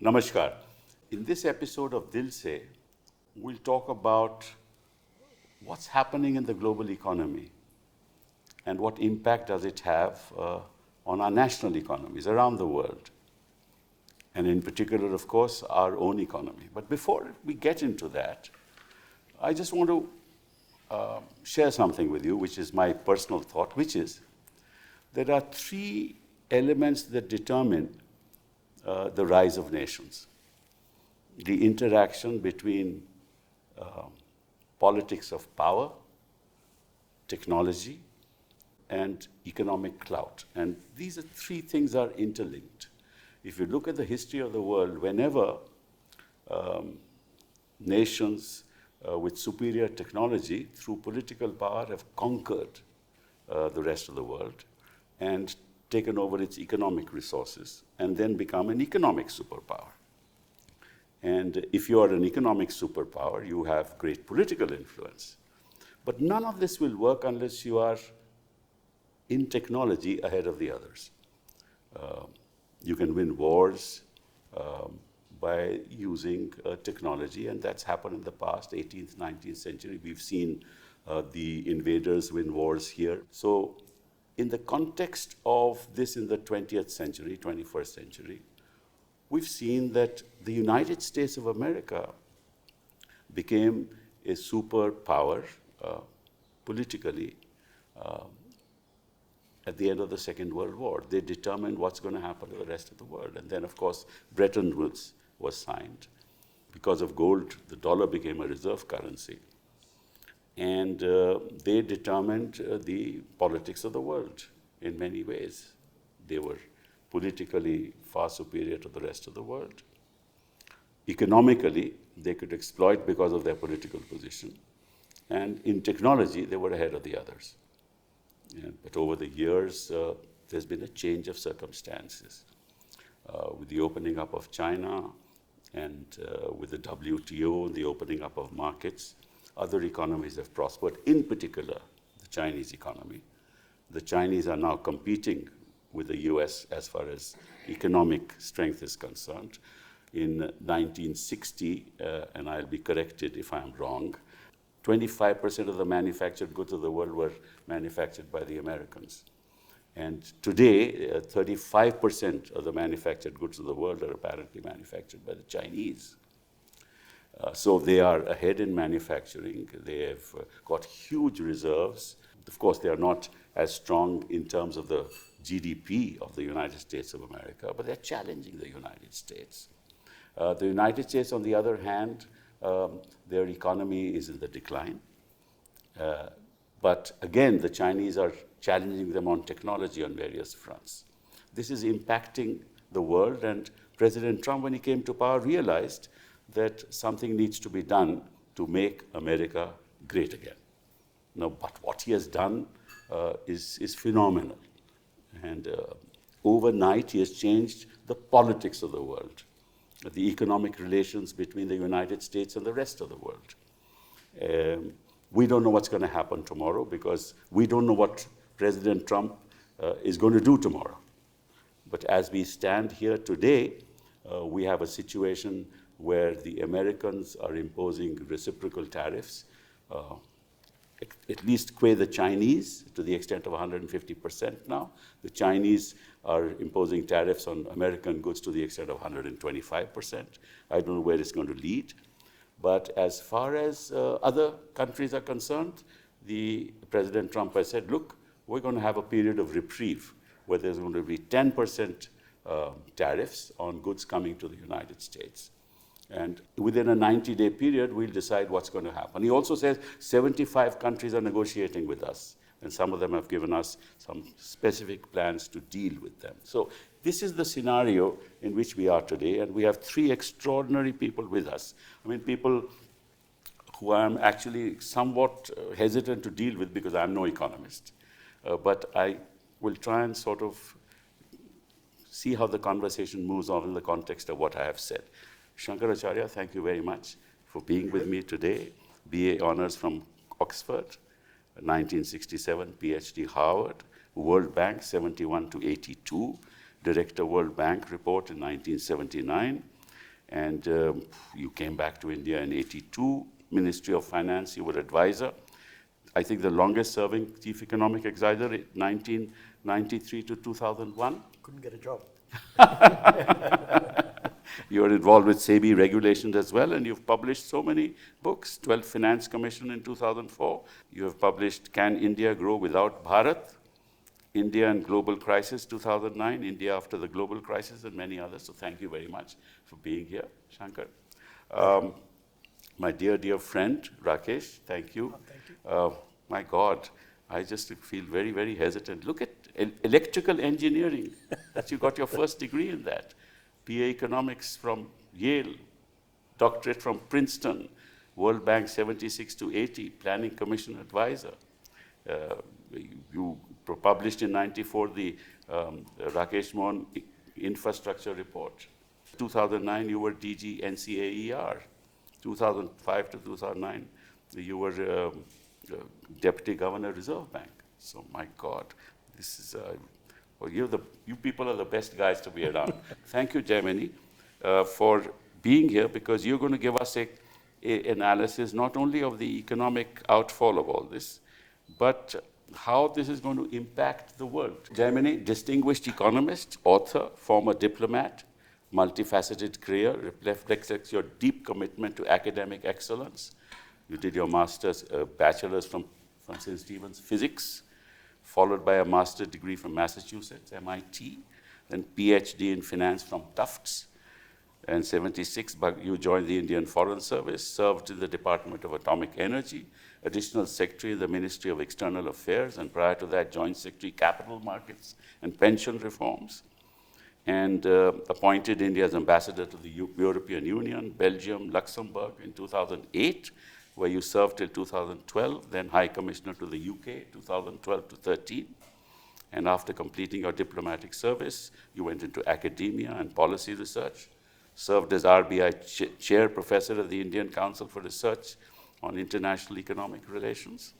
Namaskar. In this episode of Dil Se, we'll talk about what's happening in the global economy and what impact does it have on our national economies around the world. And in particular, of course, our own economy. But before we get into that, I just want to share something with you, which is my personal thought, which is there are three elements that determine the rise of nations. The interaction between politics of power, technology, and economic clout. And these three things are interlinked. If you look at the history of the world, whenever nations with superior technology through political power have conquered the rest of the world and taken over its economic resources and then become an economic superpower. And if you are an economic superpower, you have great political influence. But none of this will work unless you are in technology ahead of the others. You can win wars by using technology, and that's happened in the past, 18th, 19th century. We've seen the invaders win wars here. So in the context of this in the 20th century, 21st century, we've seen that the United States of America became a superpower politically at the end of the Second World War. They determined what's going to happen to the rest of the world. And then, of course, Bretton Woods was signed. Because of gold, the dollar became a reserve currency. And they determined the politics of the world in many ways. They were politically far superior to the rest of the world. Economically, they could exploit because of their political position. And in technology, they were ahead of the others. But over the years, there's been a change of circumstances. With the opening up of China and with the WTO, the opening up of markets, other economies have prospered, in particular, the Chinese economy. The Chinese are now competing with the US as far as economic strength is concerned. In 1960, and I'll be corrected if I'm wrong, 25% of the manufactured goods of the world were manufactured by the Americans. And today, 35% of the manufactured goods of the world are apparently manufactured by the Chinese. So they are ahead in manufacturing. They have got huge reserves. Of course, they are not as strong in terms of the GDP of the United States of America, but they're challenging the United States. The United States, on the other hand, their economy is in the decline. But again, the Chinese are challenging them on technology on various fronts. This is impacting the world, and President Trump, when he came to power, realized that something needs to be done to make America great again. Now, but what he has done is phenomenal. And overnight, he has changed the politics of the world, the economic relations between the United States and the rest of the world. We don't know what's going to happen tomorrow because we don't know what President Trump is going to do tomorrow. But as we stand here today, we have a situation where the Americans are imposing reciprocal tariffs, at least the Chinese, to the extent of 150% now. The Chinese are imposing tariffs on American goods to the extent of 125%. I don't know where it's going to lead. But as far as other countries are concerned, President Trump has said, look, we're going to have a period of reprieve where there's going to be 10% tariffs on goods coming to the United States. And within a 90-day period, we'll decide what's going to happen. He also says 75 countries are negotiating with us, and some of them have given us some specific plans to deal with them. So this is the scenario in which we are today, and we have three extraordinary people with us. I mean, people who I'm actually somewhat hesitant to deal with because I'm no economist. But I will try and sort of see how the conversation moves on in the context of what I have said. Shankar Acharya, thank you very much for being with me today. BA Honors from Oxford, 1967, PhD Harvard, World Bank 71 to 82, Director World Bank Report in 1979, And you came back to India in 82, Ministry of Finance, you were advisor. I think the longest serving chief economic advisor, 1993 to 2001. Couldn't get a job. You are involved with SEBI regulations as well, and you've published so many books. 12th Finance Commission in 2004. You have published Can India Grow Without Bharat? India and Global Crisis 2009, India After the Global Crisis, and many others. So thank you very much for being here, Shankar. My dear, dear friend, Rakesh, thank you. Oh, thank you. My God, I just feel very, very hesitant. Look at electrical engineering, that you got your first degree in that. BA Economics from Yale, doctorate from Princeton, World Bank 76 to 80, Planning Commission advisor. You published in 94 the Rakesh Mohan Infrastructure Report. 2009, you were DG NCAER. 2005 to 2009, you were Deputy Governor, Reserve Bank. So my God, this is, well, you people are the best guys to be around. Thank you, Jaimini, for being here, because you're going to give us a analysis not only of the economic outfall of all this, but how this is going to impact the world. Jaimini, distinguished economist, author, former diplomat, multifaceted career, reflects your deep commitment to academic excellence. You did your master's, bachelor's from St. Stephen's Physics, followed by a master's degree from Massachusetts, MIT, then PhD in finance from Tufts. And 76, you joined the Indian Foreign Service, served in the Department of Atomic Energy, additional secretary in the Ministry of External Affairs, and prior to that, joint secretary capital markets and pension reforms, and appointed India's ambassador to the European Union, Belgium, Luxembourg in 2008, where you served till 2012, then High Commissioner to the UK, 2012 to 13. And after completing your diplomatic service, you went into academia and policy research, served as RBI Chair Professor of the Indian Council for Research on International Economic Relations,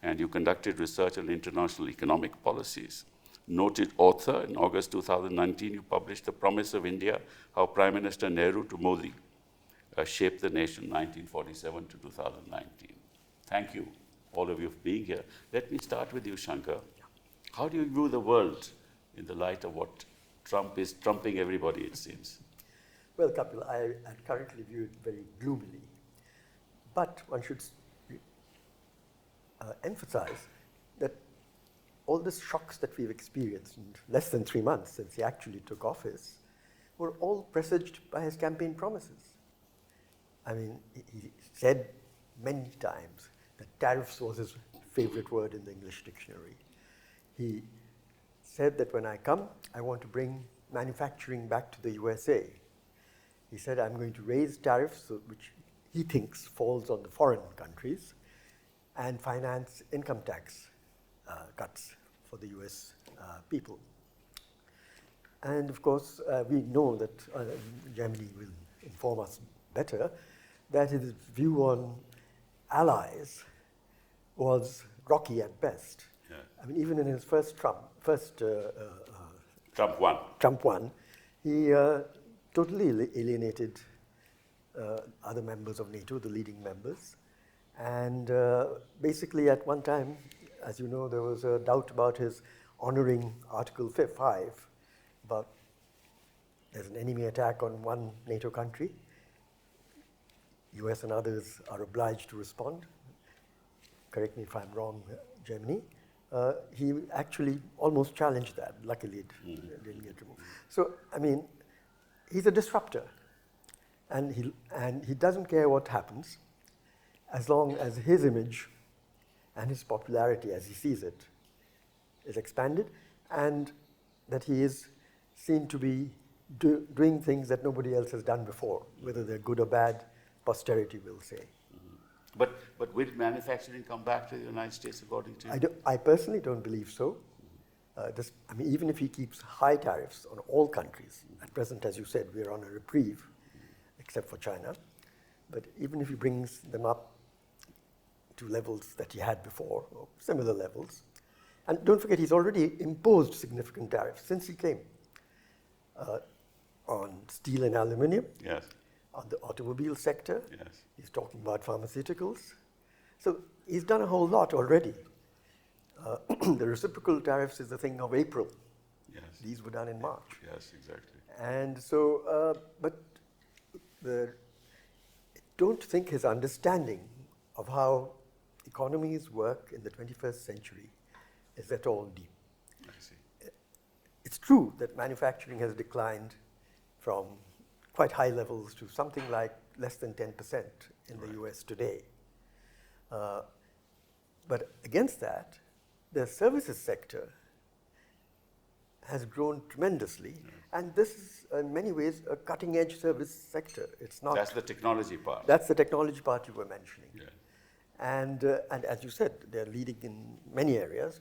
and you conducted research on international economic policies. Noted author, in August 2019, you published The Promise of India, How Prime Minister Nehru to Modi Shaped the Nation, 1947 to 2019. Thank you, all of you, for being here. Let me start with you, Shankar. How do you view the world in the light of what Trump is trumping everybody, it seems? Well, Kapil, I currently view it very gloomily. But one should emphasize that all the shocks that we've experienced in less than 3 months since he actually took office were all presaged by his campaign promises. I mean, he said many times that tariffs was his favorite word in the English dictionary. He said that when I come, I want to bring manufacturing back to the USA. He said, I'm going to raise tariffs, which he thinks falls on the foreign countries, and finance income tax cuts for the US people. And of course, we know that, Jaimini will inform us better, that his view on allies was rocky at best. Yeah. I mean, even in his Trump one, he totally alienated other members of NATO, the leading members. And basically at one time, as you know, there was a doubt about his honoring Article 5 about there's an enemy attack on one NATO country. US and others are obliged to respond. Correct me if I'm wrong, Jaimini. He actually almost challenged that. Luckily, it didn't get removed. So, I mean, he's a disruptor. And he doesn't care what happens as long as his image and his popularity, as he sees it, is expanded, and that he is seen to be doing things that nobody else has done before, whether they're good or bad, posterity will say. Mm-hmm. But will manufacturing come back to the United States according to you? I personally don't believe so. I mean, even if he keeps high tariffs on all countries, at present, as you said, we're on a reprieve, except for China. But even if he brings them up to levels that he had before, or similar levels, and don't forget, he's already imposed significant tariffs since he came. on steel and aluminium, Yes. on the automobile sector. Yes. He's talking about pharmaceuticals. So he's done a whole lot already. The reciprocal tariffs is a thing of April. Yes. These were done in March. Yes, exactly. And so, but I don't think his understanding of how economies work in the 21st century is at all deep. I see. It's true that manufacturing has declined from quite high levels to something like less than 10% in the US today. But against that, the services sector has grown tremendously, and this is in many ways a cutting-edge service sector. It's not. That's the technology part. That's the technology part you were mentioning. Yeah. And as you said, they're leading in many areas.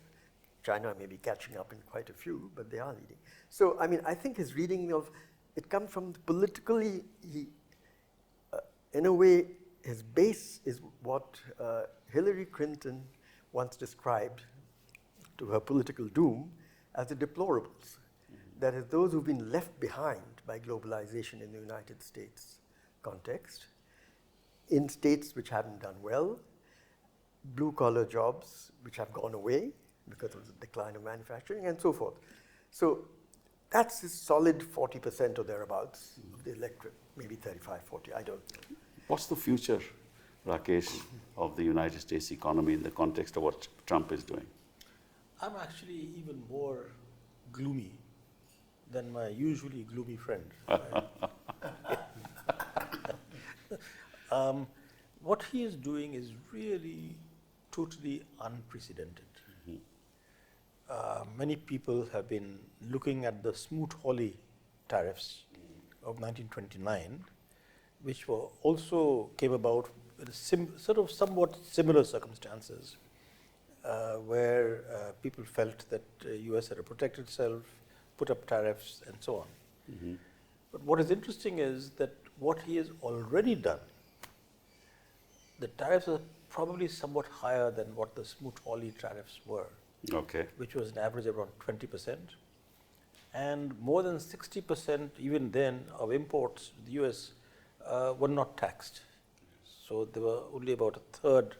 China may be catching up in quite a few, but they are leading. So, I mean, I think his reading of it comes from politically, in a way, his base is what Hillary Clinton once described to her political doom as the deplorables. That is, those who've been left behind by globalization in the United States context, in states which haven't done well, blue-collar jobs which have gone away because of the decline of manufacturing, and so forth. So that's a solid 40% or thereabouts of the electorate, maybe 35, 40, I don't know. What's the future, Rakesh, of the United States economy in the context of what Trump is doing? I'm actually even more gloomy than my usually gloomy friend. What he is doing is really totally unprecedented. Many people have been looking at the Smoot-Hawley tariffs of 1929, which were also came about in sort of somewhat similar circumstances, where people felt that the US had to protect itself, put up tariffs, and so on. But what is interesting is that what he has already done, the tariffs are probably somewhat higher than what the Smoot-Hawley tariffs were, Okay. which was an average of around 20%. And more than 60%, even then, of imports to the US were not taxed. So there were only about a third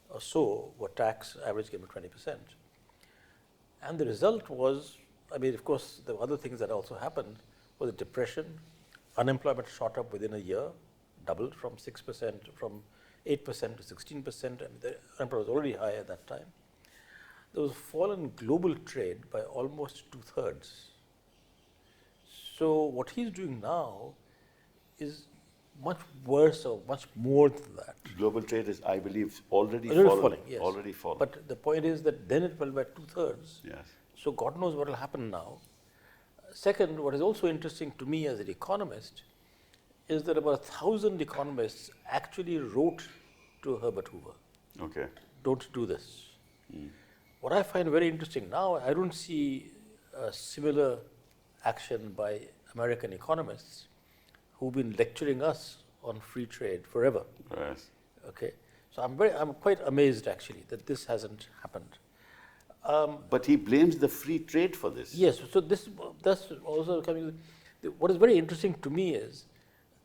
or so were taxed, average came to 20%. And the result was, I mean, of course, there were other things that also happened, was a depression. Unemployment shot up within a year, doubled from 6%, from 8% to 16%, and the unemployment was already high at that time. There was a fall in global trade by almost 2/3. So what he's doing now is much worse or much more than that. Global trade is, I believe, already Falling, yes. Already falling. But the point is that then it fell by 2/3. Yes. So God knows what will happen now. Second, what is also interesting to me as an economist is that about 1,000 economists actually wrote to Herbert Hoover, Okay. don't do this. What I find very interesting now, I don't see a similar action by American economists who've been lecturing us on free trade forever. Yes. Okay, so I'm quite amazed actually that this hasn't happened. But he blames the free trade for this. Yes, so that's also coming. What is very interesting to me is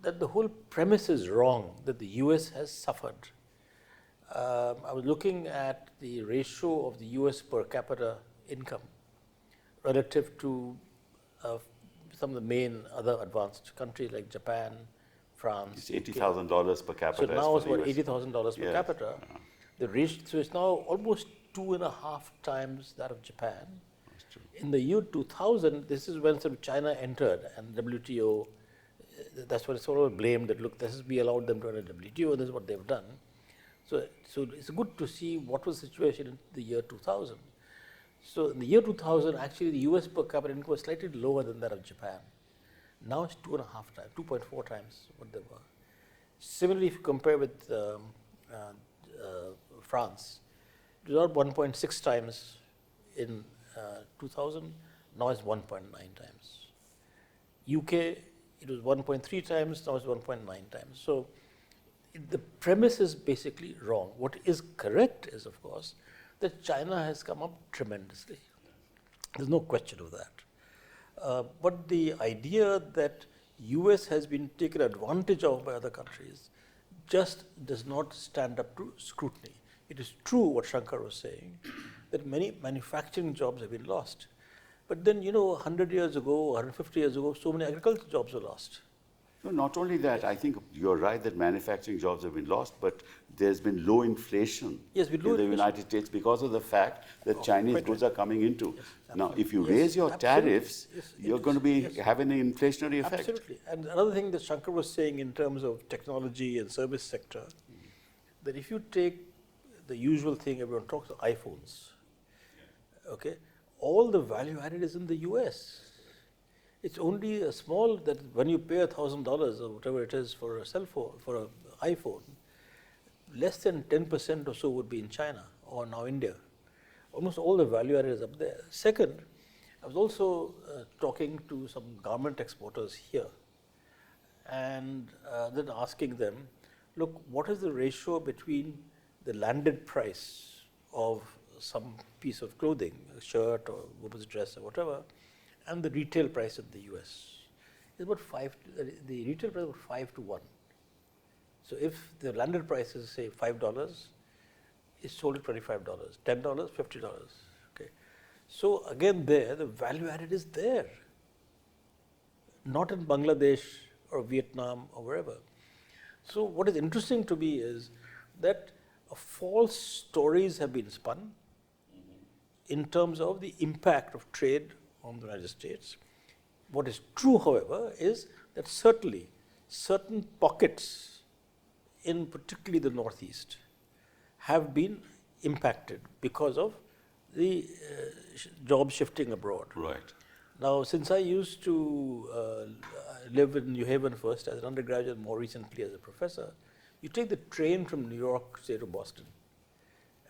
that the whole premise is wrong, that the US has suffered. I was looking at the ratio of the US per capita income relative to some of the main other advanced countries like Japan, France. It's $80,000 per capita. So now it's for the about US. $80,000 per Yes. capita. The ratio, so it's now almost 2.5 times that of Japan. That's true. In the year 2000, this is when China entered, and WTO, that's what it's all blamed, that look, we allowed them to enter WTO, this is what they've done. So it's good to see what was the situation in the year 2000. So in the year 2000, actually the US per capita income was slightly lower than that of Japan. Now it's 2.5 times, 2.4 times what they were. Similarly, if you compare with France, it was about 1.6 times in 2000, now it's 1.9 times. UK, it was 1.3 times, now it's 1.9 times. So the premise is basically wrong. What is correct is, of course, that China has come up tremendously. There's no question of that. But the idea that US has been taken advantage of by other countries just does not stand up to scrutiny. It is true what Shankar was saying, that many manufacturing jobs have been lost. But then, 100 years ago, 150 years ago, so many agricultural jobs were lost. No, not only that, I think you're right that manufacturing jobs have been lost, but there's been low inflation in the United States because of the fact that Chinese goods are coming into. Now, if you raise your tariffs, you're going to be having an inflationary effect. Absolutely. And another thing that Shankar was saying in terms of technology and service sector, that if you take the usual thing everyone talks about, iPhones, okay, all the value added is in the US. It's only a small, that when you pay $1,000 or whatever it is for a cell phone, for an iPhone, less than 10% or so would be in China or now India. Almost all the value added is up there. Second, I was also talking to some garment exporters here and then asking them, look, what is the ratio between the landed price of some piece of clothing, a shirt or woman's dress or whatever, and the retail price in the US? It's about the retail price is about 5 to 1. So if the landed price is say $5, it's sold at $25, $10, $50. Okay. So again there, the value added is there, not in Bangladesh or Vietnam or wherever. So what is interesting to me is that false stories have been spun in terms of the impact of trade on the United States. What is true, however, is that certainly certain pockets, in particularly the Northeast, have been impacted because of the job shifting abroad. Right. Now, since I used to live in New Haven first as an undergraduate, more recently as a professor, you take the train from New York, say, to Boston,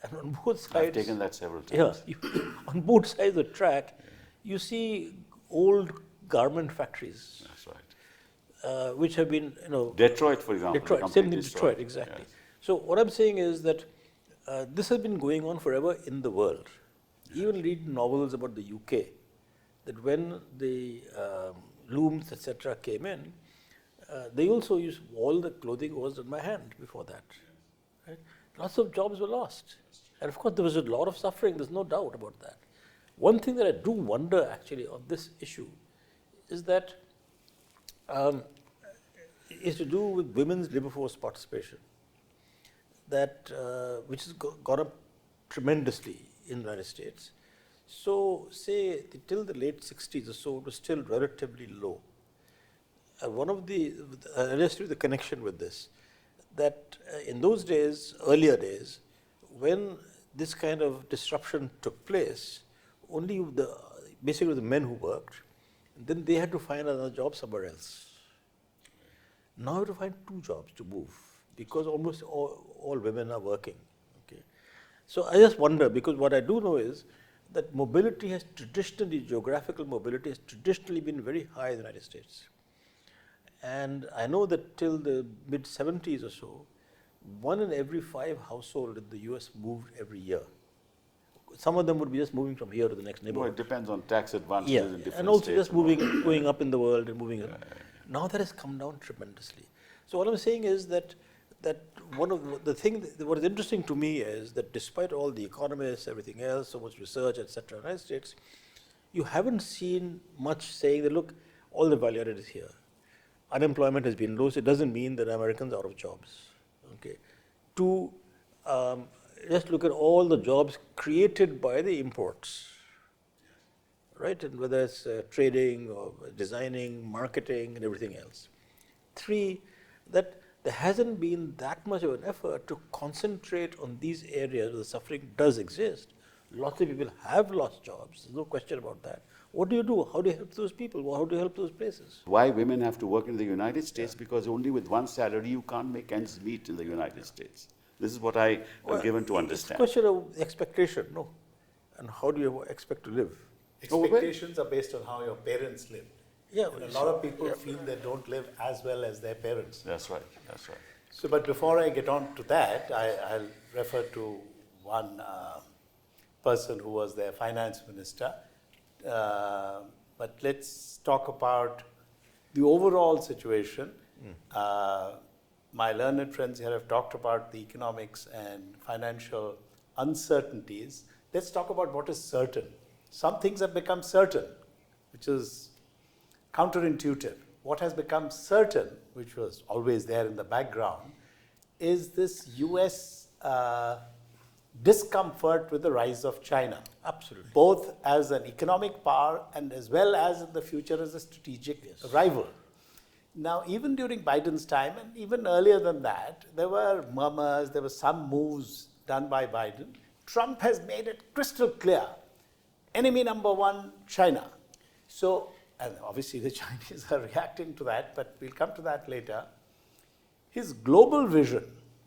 and on both sides, I've taken that several times. Yeah, on both sides of the track, you see old garment factories. That's right. Which have been, Detroit, for example. Detroit, same thing, Detroit, exactly. Yes. So what I'm saying is that this has been going on forever in the world. Even read novels about the UK, that when the looms, etc., came in, they also used, all the clothing was done by hand before that. Right? Lots of jobs were lost. And of course, there was a lot of suffering, there's no doubt about that. One thing that I do wonder actually on this issue is that is to do with women's labor force participation, that which has gone up tremendously in the United States. So say till the late 60s or so, it was still relatively low. One of the, just the connection with this, that in those days, earlier days, when this kind of disruption took place, only basically the men who worked, and then they had to find another job somewhere else. Now you have to find 2 jobs to move, because almost all women are working. Okay. So I just wonder, because what I do know is that mobility has traditionally, geographical mobility has traditionally been very high in the United States. And I know that till the mid 70s or so, 1 in every 5 households in the US moved every year. Some of them would be just moving from here to the next neighborhood. Well, it depends on tax advantages in different states. And also just moving, going up in the world and moving up. Now that has come down tremendously. So what I'm saying is that one of the things, what is interesting to me is that despite all the economists, everything else, so much research, etc., in the United States, you haven't seen much saying that, look, all the value added is here. Unemployment has been low, so it doesn't mean that Americans are out of jobs. Okay. 2, just look at all the jobs created by the imports, right? And whether it's trading or designing, marketing, and everything else. 3, that there hasn't been that much of an effort to concentrate on these areas where the suffering does exist. Lots of people have lost jobs, there's no question about that. What do you do? How do you help those people? How do you help those places? Why women have to work in the United States? Because only with one salary you can't make ends meet in the United States. This is what I am given to understand. It's a question of expectation, no? And how do you expect to live? Expectations are based on how your parents lived. Yeah, and a lot of people feel they don't live as well as their parents. That's right, that's right. So, but before I get on to that, I'll refer to one person who was their finance minister, but let's talk about the overall situation. My learned friends here have talked about the economics and financial uncertainties. Let's talk about what is certain. Some things have become certain, which is counterintuitive. What has become certain, which was always there in the background, is this US discomfort with the rise of China. Absolutely. Both as an economic power and as well as in the future as a strategic rival. Now, even during Biden's time and even earlier than that, there were murmurs, there were some moves done by Biden. Trump has made it crystal clear, enemy number one, China. So, and obviously the Chinese are reacting to that, but we'll come to that later. His global vision,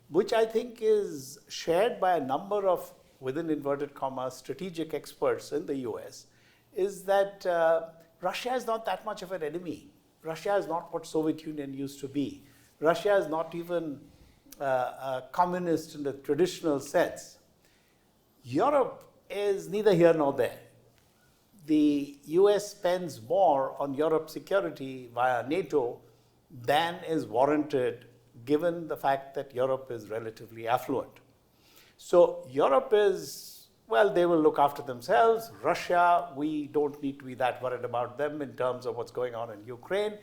which I think is shared by a number of, within inverted commas, strategic experts in the US, is that Russia is not that much of an enemy. Russia is not what Soviet Union used to be. Russia is not even a communist in the traditional sense. Europe is neither here nor there. The US spends more on Europe's security via NATO than is warranted given the fact that Europe is relatively affluent. So Europe is, well, they will look after themselves. Russia, we don't need to be that worried about them in terms of what's going on in Ukraine.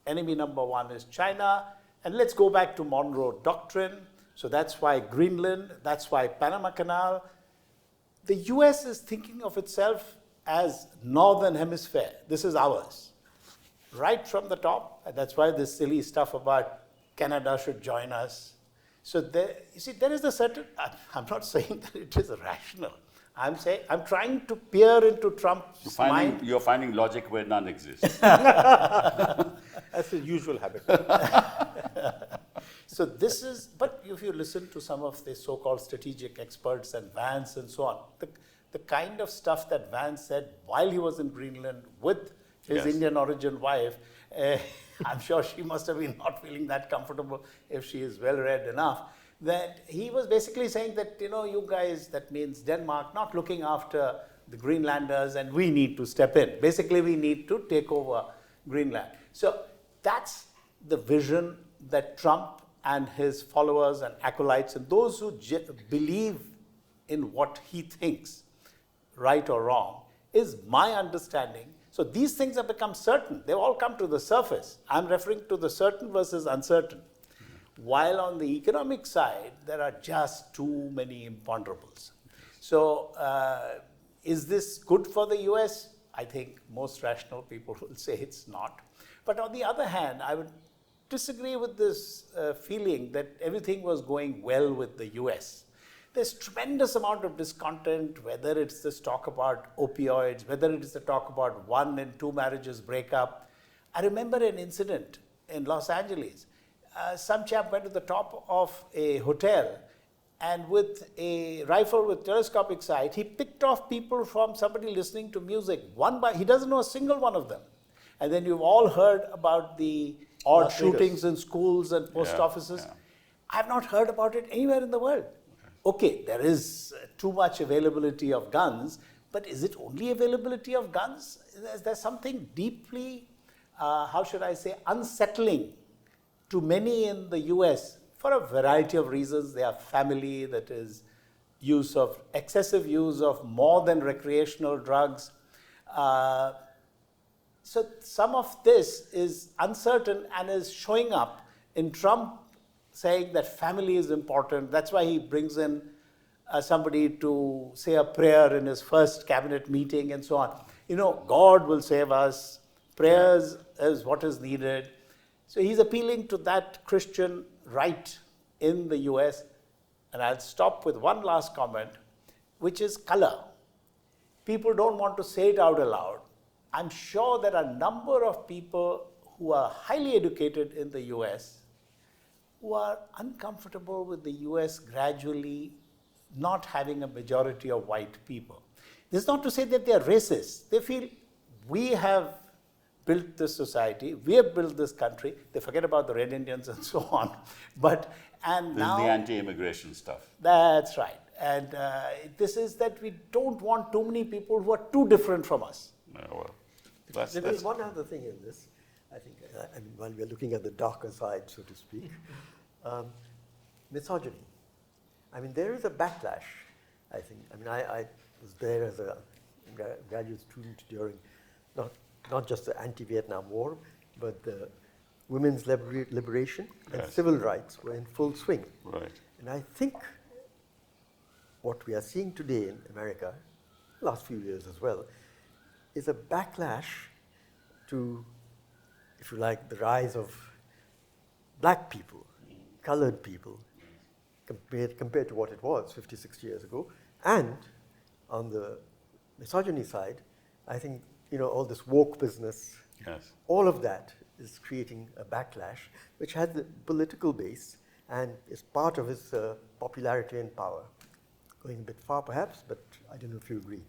Enemy number one is China. And let's go back to Monroe Doctrine. So that's why Greenland, that's why Panama Canal. The US is thinking of itself as Northern Hemisphere. This is ours. Right from the top. And that's why this silly stuff about Canada should join us. So there, you see, there is a certain, I'm not saying that it is rational. I'm trying to peer into Trump's mind. You're finding logic where none exists. That's the usual habit. So this is, but if you listen to some of the so-called strategic experts and Vance and so on, the kind of stuff that Vance said while he was in Greenland with his Indian origin wife, I'm sure she must have been not feeling that comfortable if she is well read enough, that he was basically saying that, you know, you guys, that means Denmark, not looking after the Greenlanders and we need to step in. Basically, we need to take over Greenland. So that's the vision that Trump and his followers and acolytes and those who believe in what he thinks, right or wrong, is my understanding. So these things have become certain. They've all come to the surface. I'm referring to the certain versus uncertain. While on the economic side, there are just too many imponderables. So is this good for the US? I think most rational people will say it's not. But on the other hand, I would disagree with this feeling that everything was going well with the US. There's tremendous amount of discontent, whether it's this talk about opioids, whether it's the talk about 1 and 2 marriages break up. I remember an incident in Los Angeles. Some chap went to the top of a hotel and with a rifle with telescopic sight, he picked off people from somebody listening to music, he doesn't know a single one of them. And then you've all heard about the odd shootings in schools and post offices. Yeah. I've not heard about it anywhere in the world. Okay, there is too much availability of guns, but is it only availability of guns? There's something deeply, how should I say, unsettling to many in the US for a variety of reasons. They have family, that is excessive use of more than recreational drugs. So some of this is uncertain and is showing up in Trump saying that family is important. That's why he brings in somebody to say a prayer in his first cabinet meeting and so on. You know, God will save us. Prayers is what is needed. So he's appealing to that Christian right in the US. And I'll stop with one last comment, which is color. People don't want to say it out aloud. I'm sure there are a number of people who are highly educated in the US who are uncomfortable with the US gradually not having a majority of white people. This is not to say that they are racist. They feel we have built this society, we have built this country. They forget about the Red Indians and so on. And this now is the anti-immigration stuff. That's right. And this is that we don't want too many people who are too different from us. Well, There's one other thing in this. I think, I mean, while we're looking at the darker side, so to speak, misogyny. I mean, there is a backlash, I think. I mean, I was there as a graduate student during not just the anti-Vietnam War, but the women's liberation and civil rights were in full swing. Right. And I think what we are seeing today in America, last few years as well, is a backlash to, if you like, the rise of black people, colored people, compared to what it was 50, 60 years ago. And on the misogyny side, I think, all this woke business, all of that is creating a backlash, which has the political base and is part of his popularity and power. Going a bit far, perhaps, but I don't know if you agree.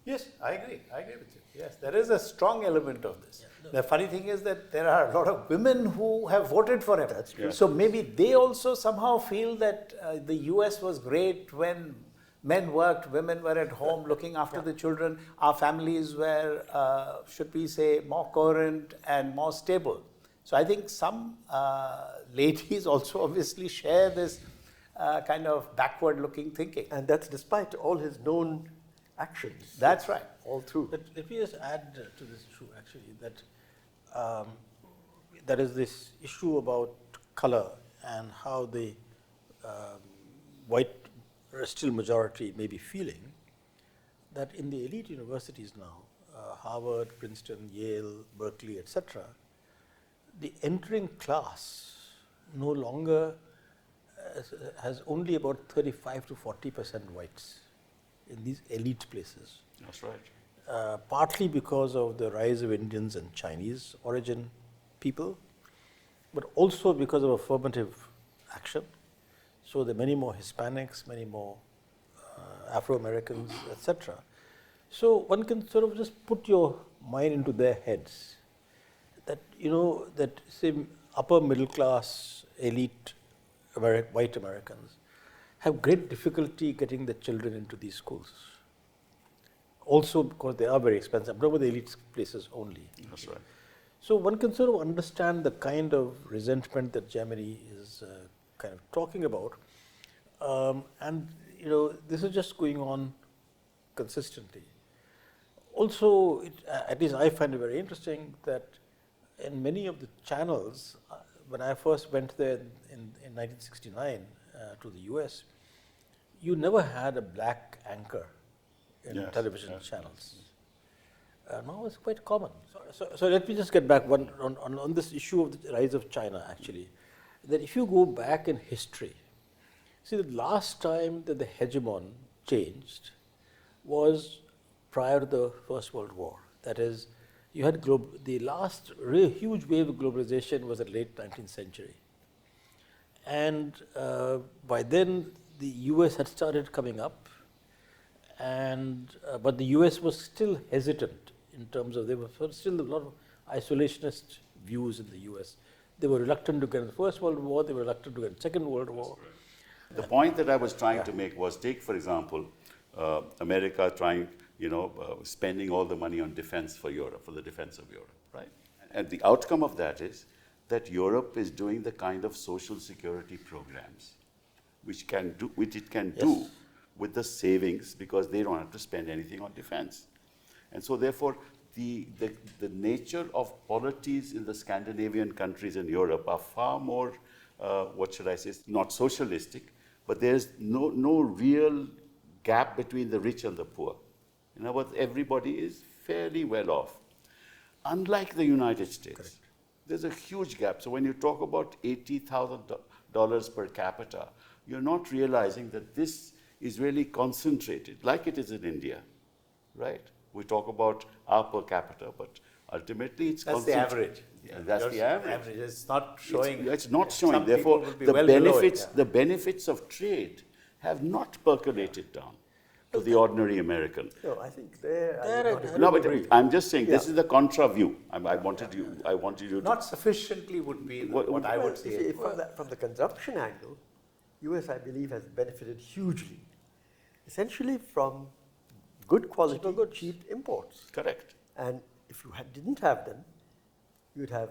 Yes, I agree. I agree with you. Yes, there is a strong element of this. Yeah, no. The funny thing is that there are a lot of women who have voted for him. That's true. So maybe they also somehow feel that the US was great when men worked, women were at home looking after the children. Our families were, should we say, more coherent and more stable. So I think some ladies also obviously share this kind of backward-looking thinking. And that's despite all his known actions. That's right. All through. But let me just add to this issue, actually, that there is this issue about color and how the white still majority may be feeling that in the elite universities now, Harvard, Princeton, Yale, Berkeley, etc., the entering class no longer has only about 35 to 40% whites in these elite places. That's right. Partly because of the rise of Indians and Chinese origin people, but also because of affirmative action. So there are many more Hispanics, many more Afro-Americans, etc. So one can sort of just put your mind into their heads that, that say upper middle class, elite white Americans have great difficulty getting their children into these schools. Also because they are very expensive, not with the elite places only. That's right. So one can sort of understand the kind of resentment that Jaimini is kind of talking about. And this is just going on consistently. Also, at least I find it very interesting that in many of the channels, when I first went there in 1969 to the US, you never had a black anchor in television channels. Now it's quite common. So let me just get back on this issue of the rise of China, actually. That if you go back in history, see, the last time that the hegemon changed was prior to the First World War. That is, you had the last really huge wave of globalization was the late 19th century. And by then, the US had started coming up, but the US was still hesitant in terms of, there were still a lot of isolationist views in the US. They were reluctant to get in the First World War, they were reluctant to get in the Second World War. The point that I was trying to make was, take, for example, America trying, spending all the money on defense for Europe, for the defense of Europe, right? And the outcome of that is that Europe is doing the kind of social security programs which it can do with the savings, because they don't have to spend anything on defense. And so therefore, the nature of polities in the Scandinavian countries in Europe are far more, not socialistic, but there's no real gap between the rich and the poor. In other words, everybody is fairly well off. Unlike the United States, there's a huge gap. So when you talk about $80,000 per capita, you're not realizing that this is really concentrated, like it is in India, right? We talk about our per capita, but ultimately it's that's the average. Yeah, that's the average. It's not showing. It's not showing. Some Therefore, the the benefits of trade have not percolated down to the ordinary American. No, I think there. No, but I'm just saying this is the contra view. I wanted you to. Not sufficiently would be what I would say. From the consumption angle, US, I believe, has benefited hugely, essentially from good quality, cheap imports. Correct. And if you didn't have them, you'd have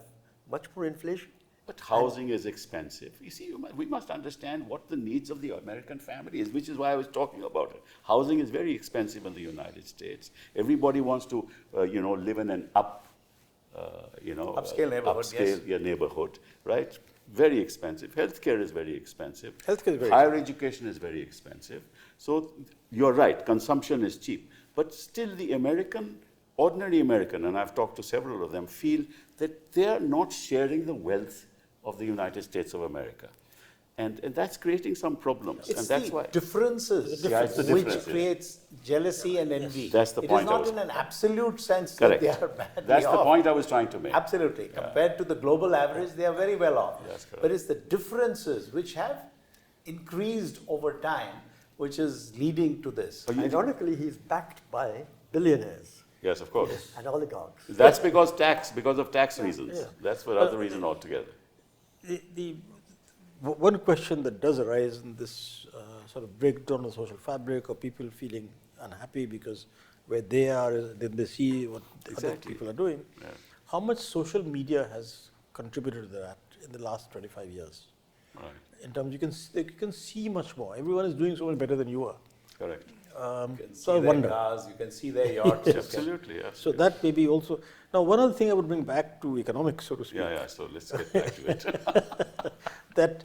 much more inflation. But housing is expensive. You see, we must understand what the needs of the American family is, which is why I was talking about it. Housing is very expensive in the United States. Everybody wants to, live in an Upscale neighborhood, yes. Neighborhood, right? Very expensive. Healthcare is very expensive. Healthcare is very Higher education is very expensive. So you're right, consumption is cheap. But still the ordinary American, and I've talked to several of them, feel that they are not sharing the wealth of the United States of America. And that's creating some problems. It's and that's the why differences which creates jealousy and envy. That's the point. It is not in an absolute sense Correct. that they are badly That's off. the point I was trying to make. Absolutely. Compared to the global average, they are very well off. Yes, correct. But it's the differences which have increased over time, which is leading to this. Ironically, he's backed by billionaires Yes, of course. and oligarchs. That's because of tax reasons. Yeah. That's for other reason altogether. The one question that does arise in this sort of breakdown of the social fabric, or people feeling unhappy because where they are, then they see what other people are doing. Yeah. How much social media has contributed to that in the last 25 years? Right. In terms, you can see much more. Everyone is doing so much better than you are. Correct. You can see So I their wonder. cars, you can see their yachts. you can- Absolutely. So that may be also. Now, one other thing I would bring back to economics, so to speak. Yeah. So let's get back to it. That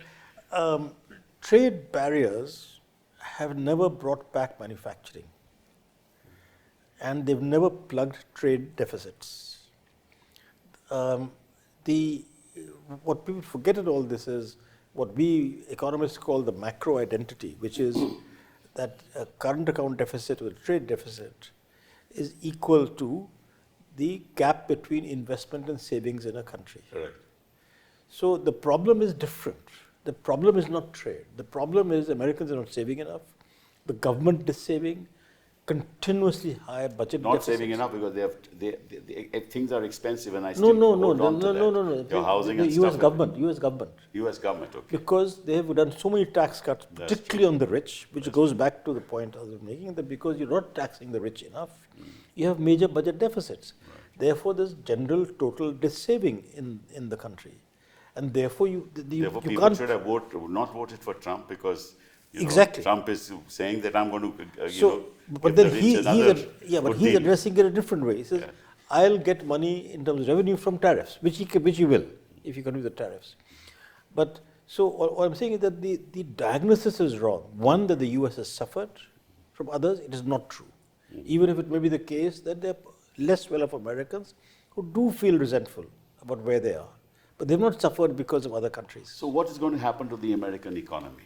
trade barriers have never brought back manufacturing, and they've never plugged trade deficits. What people forget in all this is what we economists call the macro identity, which is that a current account deficit or a trade deficit is equal to the gap between investment and savings in a country. Correct. So the problem is different. The problem is not trade. The problem is Americans are not saving enough. The government is saving continuously high budget Not deficits. saving enough because things are expensive, and I No, still no, hold on to that. no. Your housing the and US stuff. government, US government. U.S. government. Okay. Because they have done so many tax cuts, That's particularly on the rich, which goes back to the point I was making, that because you're not taxing the rich enough, you have major budget deficits. Right. Therefore, there's general total dissaving in the country. And therefore, you People can't. should have not voted for Trump because Exactly. Trump is saying that I'm going to, But give then the rich another good he's deal. addressing it a different way. He says, I'll get money in terms of revenue from tariffs, which he will, if you continue the tariffs. But so what I'm saying is that the diagnosis is wrong. One, that the US has suffered from others, it is not true. Even if it may be the case that there are less well-off Americans who do feel resentful about where they are. But they've not suffered because of other countries. So what is going to happen to the American economy?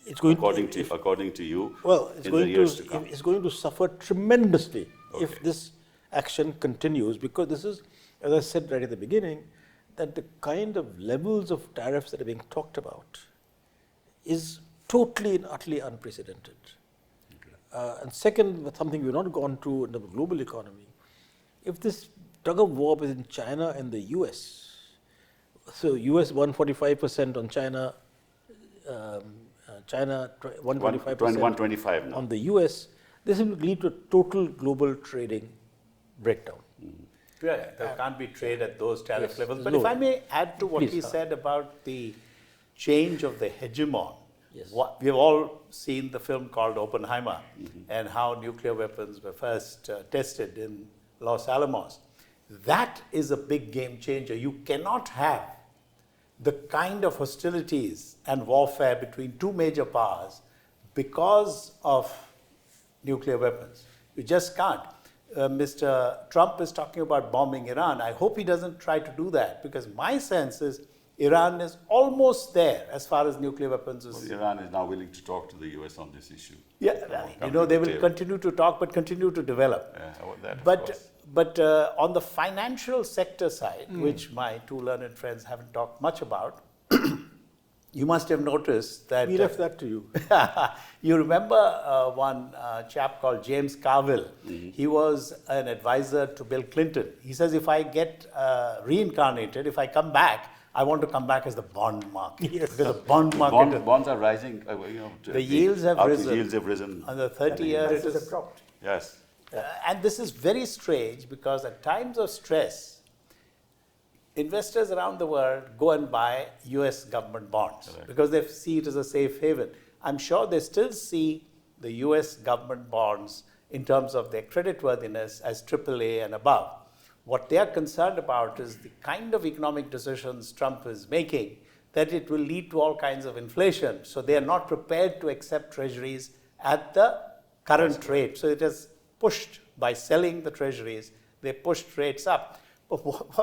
It's going according to you, well, it's in going the years to come? It's going to suffer tremendously if Okay. this action continues, because this is, as I said right at the beginning, that the kind of levels of tariffs that are being talked about is totally and utterly unprecedented. And second, something we've not gone to in the global economy, if this tug of war between China and the US, so US 145% on China, China 125% 125 now. on the US, this will lead to a total global trading breakdown. Yeah, there can't be trade at those tariff Yes, levels. there's But if no- I may add to what Please, he sir. said about the change of the hegemon, Yes. we've all seen the film called Oppenheimer and how nuclear weapons were first tested in Los Alamos. That is a big game changer. You cannot have the kind of hostilities and warfare between two major powers because of nuclear weapons. You just can't. Mr. Trump is talking about bombing Iran. I hope he doesn't try to do that, because my sense is Iran is almost there as far as nuclear weapons is. Well, Iran is now willing to talk to the US on this issue. Yeah, Come to they the will table. continue to talk, but continue to develop. That, of But course. on the financial sector side, which my two learned friends haven't talked much about, you must have noticed that. We left that to you. You remember one chap called James Carville? He was an advisor to Bill Clinton. He says, if I get reincarnated, if I come back, I want to come back as the bond market. Yes. Because the bond market, Bonds are rising. the yields have risen. Yields have risen. On the 30-year, it Prices is have dropped. Yes. And this is very strange because at times of stress, investors around the world go and buy US government bonds because they see it as a safe haven. I'm sure they still see the US government bonds in terms of their creditworthiness as AAA and above. What they are concerned about is the kind of economic decisions Trump is making, that it will lead to all kinds of inflation. So they are not prepared to accept treasuries at the current rate. So it is pushed by selling the treasuries, they pushed rates up. But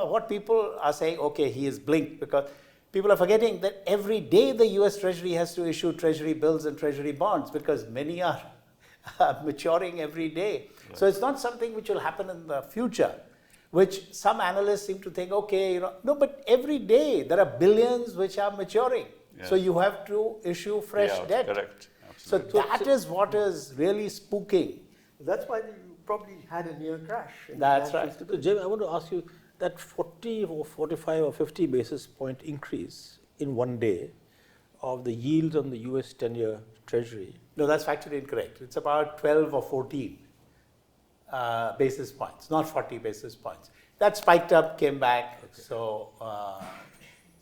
what people are saying, okay, he is blinked, because people are forgetting that every day the US Treasury has to issue treasury bills and treasury bonds because many are maturing every day. Right. So it's not something which will happen in the future, which some analysts seem to think, okay, no, but every day there are billions which are maturing. Yeah. So you have to issue fresh debt. Correct. Absolutely. So that is what is really spooking. That's why you probably had a near crash. That's right. So, Jim, I want to ask you, that 40 or 45 or 50 basis point increase in one day of the yields on the US 10-year Treasury. No, that's factually incorrect. It's about 12 or 14 basis points, not 40 basis points. That spiked up, came back. Okay. So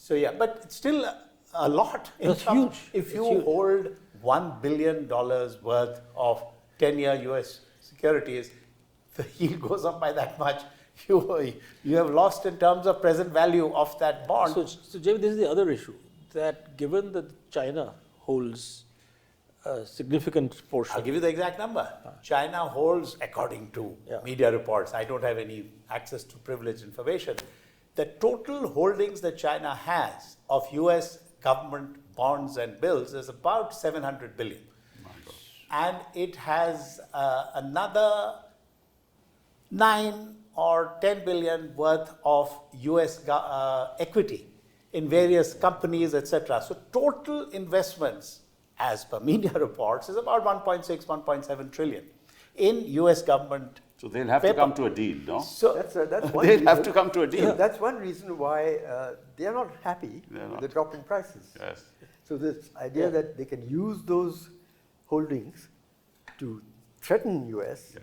yeah, but it's still a lot. It's huge. If you hold $1 billion worth of 10-year US securities, the yield goes up by that much. You have lost in terms of present value of that bond. So Jamie, this is the other issue, that given that China holds a significant portion. I'll give you the exact number. China holds, according to media reports, I don't have any access to privileged information, the total holdings that China has of US government bonds and bills is about 700 billion. And it has another 9 or 10 billion worth of US equity in various companies, etc. So total investments, as per media reports, is about 1.6, 1.7 trillion in US government. So they'll have to come to a deal, no? So that's one they'll have to come to a deal. That's one reason why they are not happy with the drop in prices. Yes. So this idea that they can use those holdings to threaten US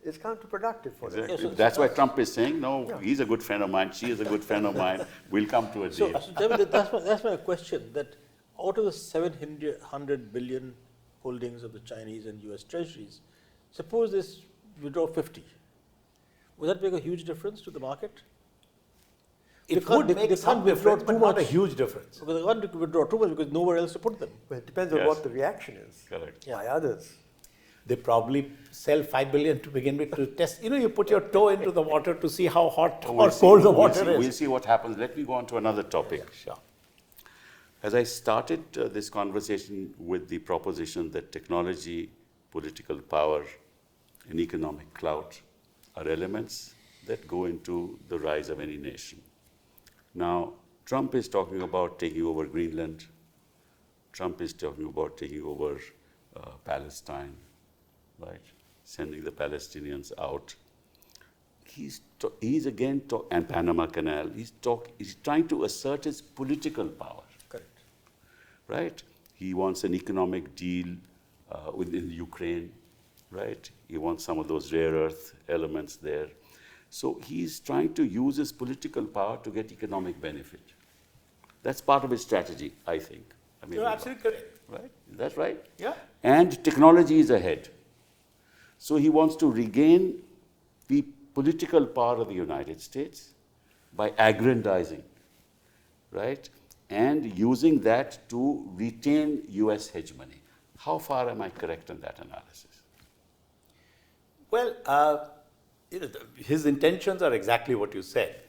is counterproductive for them. Exactly. That's why Trump is saying, no, he's a good friend of mine, she is a good friend of mine, we'll come to a deal. So David, that's my question, that out of the 700 billion holdings of the Chinese and US treasuries, suppose this withdraw 50. Would that make a huge difference to the market? It could make some difference, but not a huge difference. Because they can't withdraw too much because nowhere else to put them. Well, it depends on what the reaction is by others. They probably sell 5 billion to begin with to test. You put your toe into the water to see how hot or cold the water is. We'll see what happens. Let me go on to another topic. Yeah, sure. As I started this conversation with the proposition that technology, political power, and economic clout are elements that go into the rise of any nation. Now, Trump is talking about taking over Greenland. Trump is talking about taking over Palestine, right? Sending the Palestinians out. He's again and Panama Canal. He's trying to assert his political power. Correct. Right? He wants an economic deal within Ukraine, right? He wants some of those rare earth elements there. So he's trying to use his political power to get economic benefit. That's part of his strategy, I think. I mean, you're absolutely correct. Right? Is that right? Yeah. And technology is ahead. So he wants to regain the political power of the United States by aggrandizing, right? And using that to retain US hegemony. How far am I correct in that analysis? Well, his intentions are exactly what you said.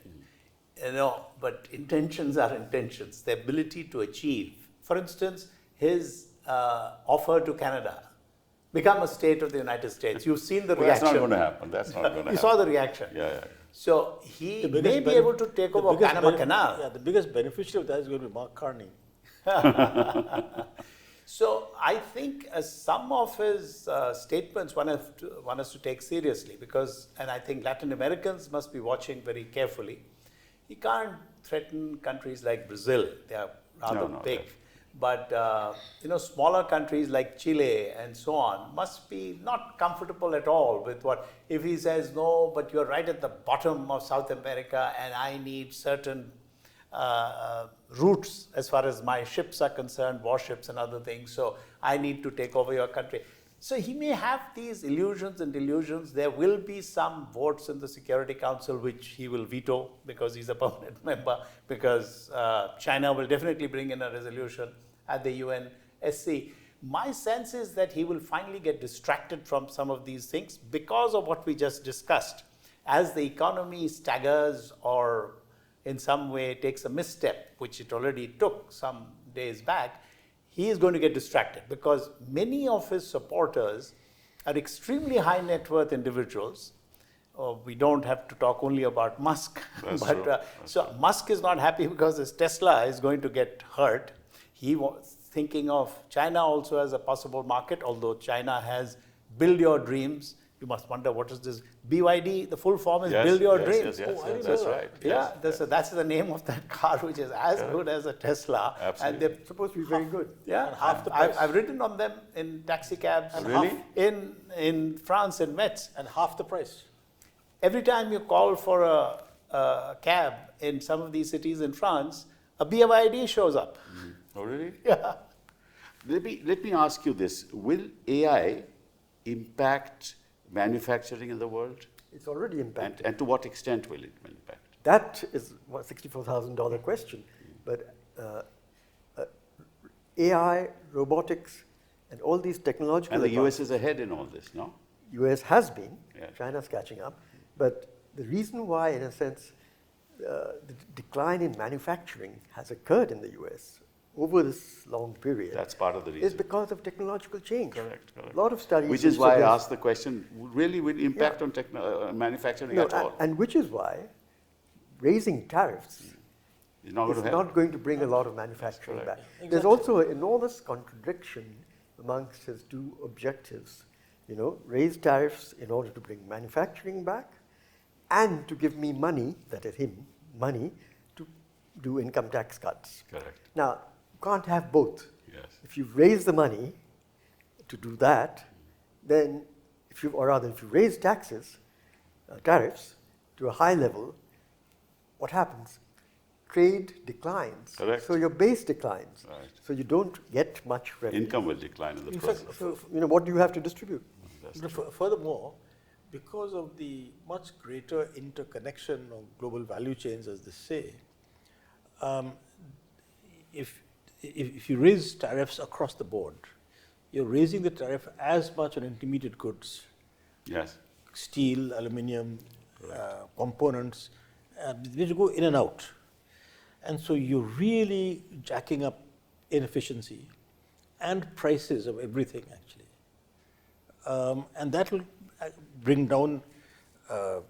But intentions are intentions. The ability to achieve. For instance, his offer to Canada, become a state of the United States. You've seen the reaction. That's not going to happen. That's not going to happen. You saw the reaction. Yeah. So he may be able to take over Panama Canal. Yeah, the biggest beneficiary of that is going to be Mark Carney. So I think some of his statements one has to take seriously and I think Latin Americans must be watching very carefully. He can't threaten countries like Brazil. They are rather big. But smaller countries like Chile and so on must be not comfortable at all with what, if he says, no, but you're right at the bottom of South America and I need certain routes as far as my ships are concerned, warships and other things, so I need to take over your country. So he may have these illusions and delusions. There will be some votes in the Security Council which he will veto because he's a permanent member, because China will definitely bring in a resolution at the UNSC. My sense is that he will finally get distracted from some of these things because of what we just discussed. As the economy staggers or in some way takes a misstep, which it already took some days back, he is going to get distracted because many of his supporters are extremely high net worth individuals. We don't have to talk only about Musk. That's But true. so Musk is not happy because his Tesla is going to get hurt. He was thinking of China also as a possible market, although China has build your dreams. You must wonder, what is this? BYD, the full form is Yes, build your yes, dreams. yes, yes, Oh, I didn't that's know that. right. Yeah, Yes, that's the name of that car, which is as good as a Tesla. Absolutely. And they're Supposed to be very good. yeah, And half the price. I've ridden on them in taxi cabs. And Really? In France, in Metz. And half the price. Every time you call for a cab in some of these cities in France, a BYD shows up. Oh, really? Yeah. Let me ask you this. Will AI impact manufacturing in the world? It's already impacted. And to what extent will it impact? That is a $64,000 question. But AI, robotics, and all these technological And the US advances- is ahead in all this, no? US has been, Yeah. China's catching up. But the reason why, in a sense, the decline in manufacturing has occurred in the US over this long period That's part of the is reason. because of technological change. Correct, correct. A lot of studies. Which is why I suggest- asked the question, really will impact on manufacturing No, at all? and which is why raising tariffs It's not going is to help. not going to bring a lot of manufacturing Correct. back. Exactly. There's also an enormous contradiction amongst his two objectives. Raise tariffs in order to bring manufacturing back and to give me money, that is him, money, to do income tax cuts. Correct. Now, you can't have both. Yes. If you raise the money to do that, then if you raise taxes, tariffs to a high level, what happens? Trade declines. Correct. So your base declines. Right. So you don't get much revenue. Income will decline in the In process. fact, What do you have to distribute? That's furthermore, because of the much greater interconnection of global value chains, as they say, if you raise tariffs across the board, you're raising the tariff as much on intermediate goods, Yes. steel, aluminium, components, which go in and out. And so you're really jacking up inefficiency and prices of everything, actually. And that will bring down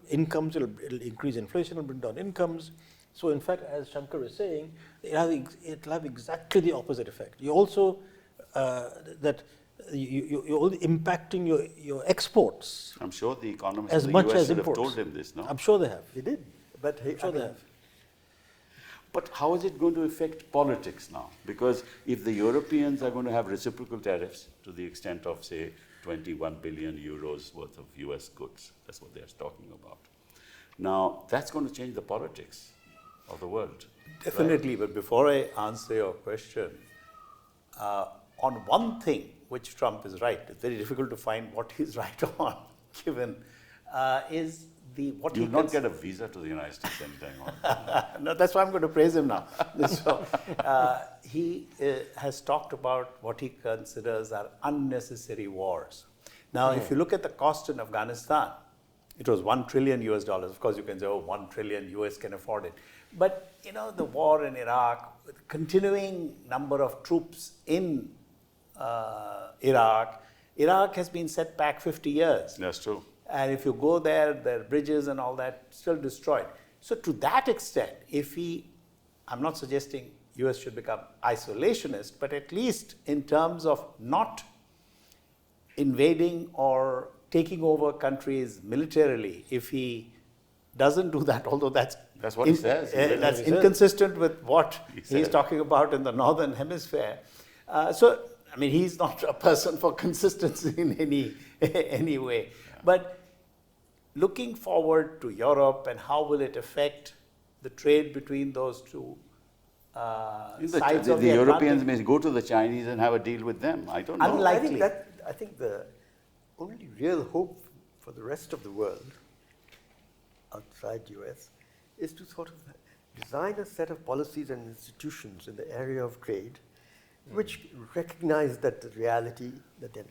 incomes, it'll increase inflation, it'll bring down incomes. So in fact, as Shankar is saying, it'll have exactly the opposite effect. You also, you're only impacting your exports I'm sure the economists as in the much US as should have imports. told him this, no? I'm sure they have. They did. But hey, I'm sure they have. But how is it going to affect politics now? Because if the Europeans are going to have reciprocal tariffs to the extent of, say, 21 billion euros worth of US goods, that's what they're talking about. Now, that's going to change the politics of the world. Definitely, but before I answer your question, on one thing which Trump is right, it's very difficult to find what he's right on, given, is what You'll he not get a visa to the United States anytime on. No, that's why I'm going to praise him now. So, he has talked about what he considers are unnecessary wars. Now, if you look at the cost in Afghanistan, it was $1 trillion US. Of course, you can say, oh, 1 trillion US can afford it. But, the war in Iraq, with continuing number of troops in Iraq has been set back 50 years. That's true. And if you go there, their bridges and all that still destroyed. So to that extent, I'm not suggesting US should become isolationist, but at least in terms of not invading or taking over countries militarily, if he doesn't do that, although that's what he says. That's inconsistent with what he's talking about in the Northern Hemisphere. So, I mean, he's not a person for consistency in any way. Yeah. But looking forward to Europe and how will it affect the trade between those two sides of the Europeans may go to the Chinese and have a deal with them. I don't know. Unlikely. I think the only real hope for the rest of the world outside US is to sort of design a set of policies and institutions in the area of trade which recognize that the reality that they're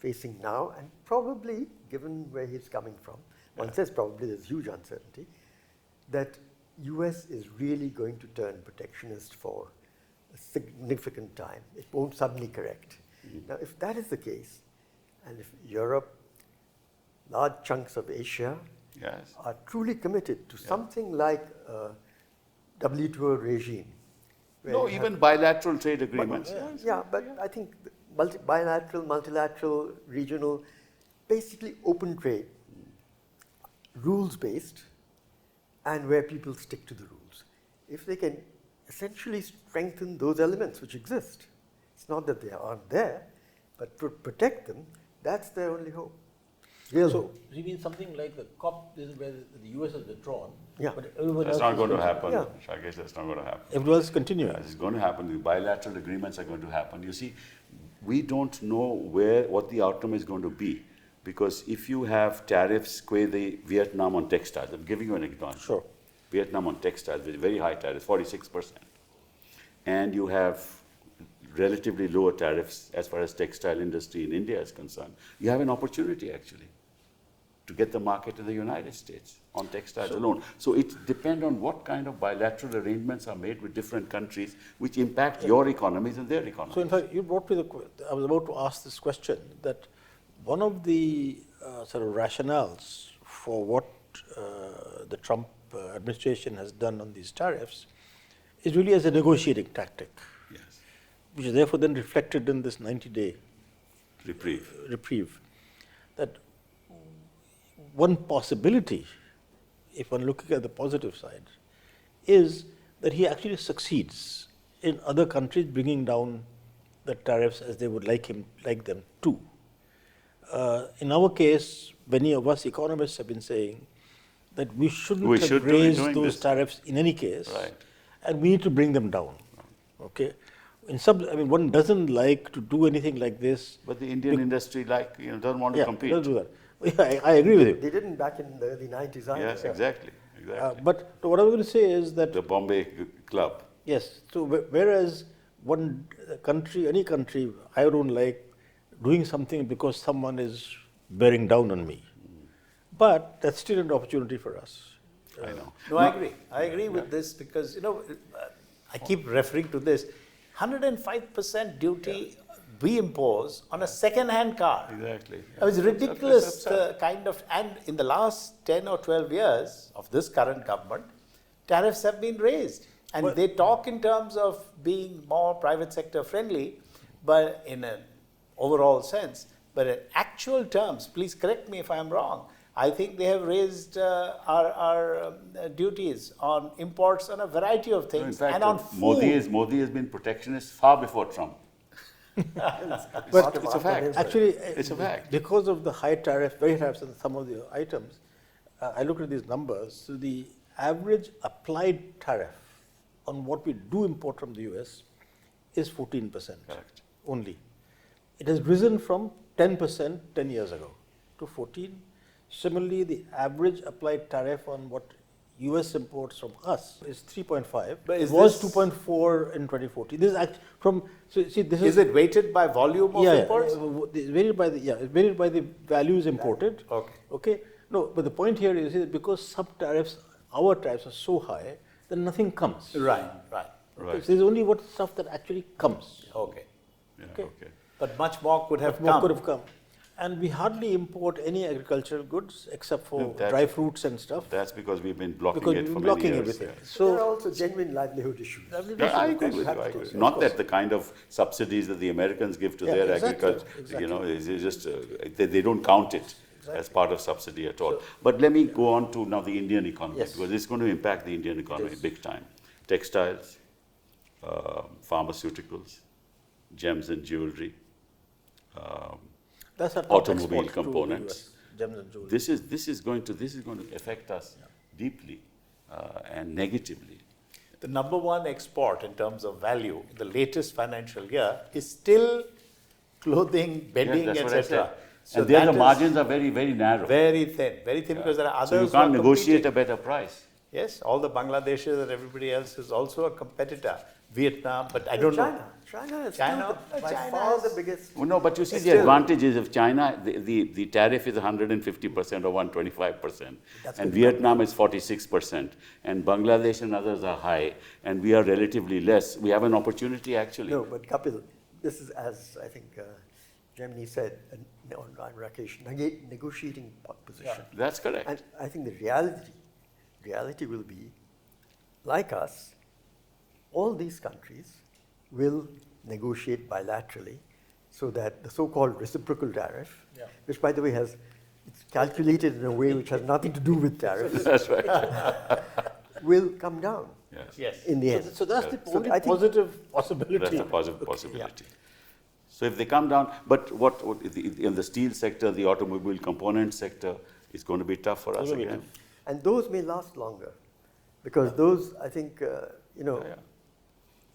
facing now, and probably, given where he's coming from, one says probably there's huge uncertainty, that US is really going to turn protectionist for a significant time. It won't suddenly correct. Now, if that is the case, and if Europe, large chunks of Asia are truly committed to something like a WTO regime. No, even bilateral trade agreements. But I think bilateral, multilateral, regional, basically open trade, rules-based, and where people stick to the rules. If they can essentially strengthen those elements which exist, it's not that they aren't there, but protect them, that's their only hope. So you mean something like the COP, this is where the US has withdrawn, but everyone that's else not going to happen. Yeah. Shakesh, that's not going to happen. Everyone else is continuing. It's going to happen. The bilateral agreements are going to happen. You see, we don't know what the outcome is going to be, because if you have tariffs, the Vietnam on textiles, I'm giving you an example. Sure. Vietnam on textiles with very high tariffs, 46%. And you have relatively lower tariffs as far as textile industry in India is concerned. You have an opportunity actually to get the market in the United States on textiles alone. So it depends on what kind of bilateral arrangements are made with different countries which impact your economies and their economies. So in fact, you brought me I was about to ask this question, that one of the sort of rationales for what the Trump administration has done on these tariffs is really as a negotiating tactic, which is therefore then reflected in this 90-day reprieve. That one possibility, if one looking at the positive side, is that he actually succeeds in other countries bringing down the tariffs as they would like them to. In our case, many of us economists have been saying that we shouldn't have raised those tariffs in any case, and we need to bring them down. Okay. One doesn't like to do anything like this. But the Indian industry, doesn't want to compete. Doesn't do that. Yeah, I agree with you. They didn't back in the early 90s either. Yes, exactly. But what I was going to say is that the Bombay Club. Yes. So whereas any country, I don't like doing something because someone is bearing down on me. But that's still an opportunity for us. I know. No, I agree. I agree with this because, I keep referring to this. 105% duty we impose on a second-hand car. Exactly. It was ridiculous, and in the last 10 or 12 years of this current government, tariffs have been raised. And they talk in terms of being more private sector friendly, but in an overall sense. But in actual terms, please correct me if I'm wrong, I think they have raised our duties on imports on a variety of things, in fact, and on food. Modi has been protectionist far before Trump. But it's a fact. Actually, it's a fact. Because of the high tariffs on some of the items, I looked at these numbers. So the average applied tariff on what we do import from the US is 14% only. It has risen from 10% 10 years ago to 14. Similarly, the average applied tariff on what US imports from us is 3.5. But it was 2.4 in 2014. This is actually Is it weighted by volume of imports? It's varied by the values imported. Okay. No, but the point here is that because our tariffs are so high, then nothing comes. Right. So there's only what stuff that actually comes. Okay. Okay. But much more could have come. And we hardly import any agricultural goods except for dry fruits and stuff. That's because we've been blocking it for many years. Everything. Yeah. So there are also genuine livelihood issues. I agree with you. Not that the kind of subsidies that the Americans give to their agriculture, it's just they don't count it. as part of subsidy at all. But let me go on to now the Indian economy, because it's going to impact the Indian economy big time. Textiles, pharmaceuticals, gems and jewelry, That's our top automobile export to the components. US, gems and jewelry. This is going to affect us deeply and negatively. The number one export in terms of value in the latest financial year is still clothing, bedding, Yes, that's what I etc. said. So and there the margins are very, very narrow. Very thin because there are others. So you can't negotiate a better price. Yes, all the Bangladeshis and everybody else is also a competitor. Vietnam, but I don't know. China is China- still by China far is- the biggest. Well, no, but you see the Still- advantage is if China, the tariff is 150% or 125%, and Vietnam is 46%, and Bangladesh and others are high, and we are relatively less. We have an opportunity actually. No, but Kapil, this is as I think Jaimini said, on Rakesh, negotiating position. That's correct. And I think the reality will be, like us, all these countries will negotiate bilaterally so that the so-called reciprocal tariff, which by the way it's calculated in a way which has nothing to do with tariffs, That's right. will come down Yes. in the end. So that's the So only I think- positive possibility. That's a positive possibility. So if they come down, but what in the steel sector, the automobile component sector is going to be tough for us again. And those may last longer, because those, I think,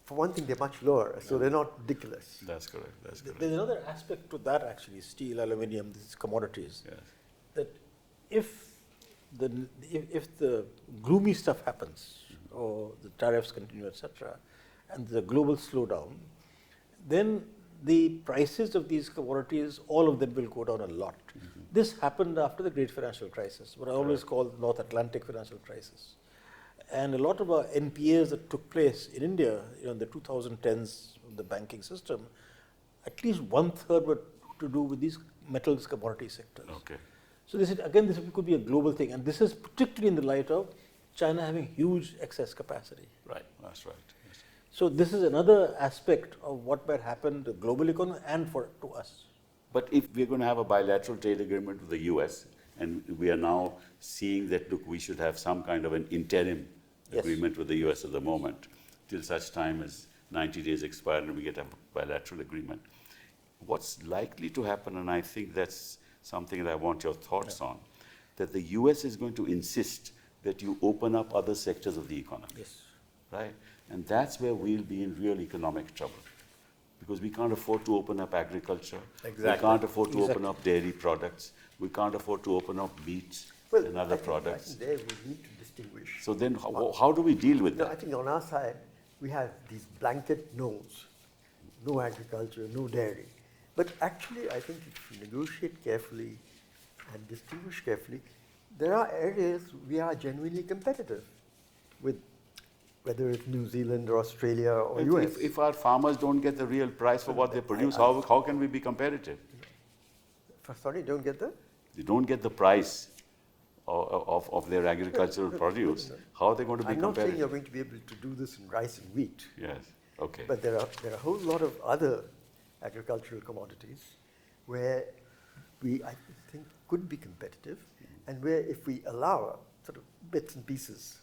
for one thing, they're much lower, so they're not ridiculous. That's correct. That's correct. There's another aspect to that actually, steel, aluminium, these commodities, Yes. that if the gloomy stuff happens, or the tariffs continue, etc., and the global slowdown, then the prices of these commodities, all of them will go down a lot. This happened after the great financial crisis, what I always call the North Atlantic financial crisis. And a lot of our NPAs that took place in India in the 2010s, the banking system, at least 1/3 were to do with these metals commodity sectors. Okay. So this could be a global thing, and this is particularly in the light of China having huge excess capacity. Right. That's right. Yes. So this is another aspect of what might happen to the global economy and to us. But if we're going to have a bilateral trade agreement with the US, and we are now seeing that, look, we should have some kind of an interim agreement with the US at the moment, till such time as 90 days expire and we get a bilateral agreement. What's likely to happen, and I think that's something that I want your thoughts on, that the US is going to insist that you open up other sectors of the economy. Yes. Right? And that's where we'll be in real economic trouble. Because we can't afford to open up agriculture. Exactly. We can't afford to open up dairy products. We can't afford to open up meat and other products. I think there we need to distinguish. So then how do we deal with No, I that? think on our side, we have these blanket no's. No agriculture, no dairy. But actually, I think if you negotiate carefully and distinguish carefully, there are areas we are genuinely competitive with, whether it's New Zealand or Australia or US. If our farmers don't get the real price for what they produce, how can we be competitive? Sorry, don't get that? They don't get the price of their agricultural produce. How are they going to be I'm not saying you're competitive? going to be able to do this in rice and wheat. Yes, okay. But there are a whole lot of other agricultural commodities where we, I think, could be competitive, and where if we allow sort of bits and pieces